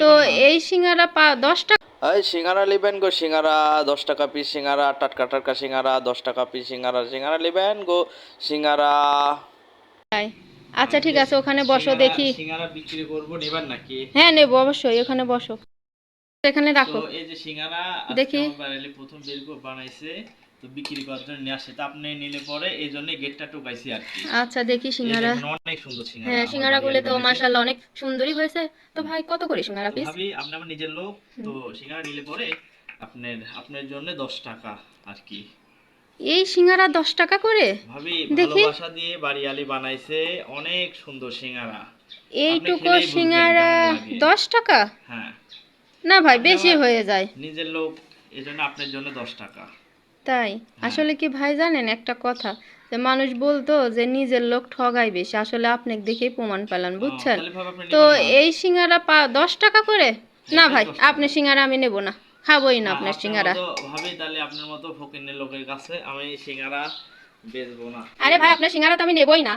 তো এই সিঙ্গারা 10 টাকা। এই সিঙ্গারা নেবেন গো, সিঙ্গারা 10 টাকা পিস, সিঙ্গারা টাটকা টাটকা সিঙ্গারা 10 টাকা পিস, সিঙ্গারা সিঙ্গারা নেবেন গো, সিঙ্গারা। আচ্ছা ঠিক আছে, ওখানে বসো দেখি। সিঙ্গারা বিক্রি করবো, নেবেন নাকি? হ্যাঁ নেবো অবশ্যই, ওখানে বসো, এখানে তো রাখো এই যে সিঙ্গারা দেখি। আমার বাড়িতে প্রথম বের করে বানাইছে, তো বিক্রি করার জন্য নিয়ে আসে, তা আপনি নিলে পরে এই জন্য গেটটা টুকাইছি আর কি। আচ্ছা দেখি এই সিঙ্গারা। দেখুন অনেক সুন্দর সিঙ্গারা হ্যাঁ আমার সিঙ্গারা গুলো বাড়িতে তো বানাইছে। মাশাআল্লাহ অনেক সুন্দরই হয়েছে। তো ভাই কত করে সিঙ্গারা তো পিস? ভাবি আপনি আমার নিজের লোক, তো সিঙ্গারা নিলে পরে আপনার আপনার জন্য 10 টাকা আর কি। এই সিঙ্গারা 10 টাকা করে? ভাবি দেখি ভালোবাসা দিয়ে বাড়িয়ালি বানাইছে, অনেক সুন্দর সিঙ্গারা। আপনি এইটুকু খেলেই বুঝবেন সিঙ্গারা কেমন লাগে। 10 টাকা? হ্যাঁ, না ভাই আপনি বেশি আমার হয়ে যায়। নিজের লোক, এজন্য আপনার জন্য 10 টাকা। তাই? হ্যাঁ। আসলে কি ভাই জানেন একটা কথা, যে মানুষ বলতো যে নিজের লোক ঠগাই বেশি, আসলে আপনাকে দেখেই প্রমাণ পেলাম ও, বুঝছেন। তাহলে ভাবি আপনি তো নেবেন না? এই সিঙ্গারা 10 টাকা করে? না এটাই ভাই 10 টাকা। আপনার সিঙ্গারা আমি নেব না, খাবোই না আপনার আপনার সিঙ্গারা। মতো ভাবি, তাহলে আপনার মতো ফকিন্নের লোকের কাছে আমি সিঙ্গারা বেচবো না। আরে ভাই আপনার সিঙ্গারা তো আমি নেবই না।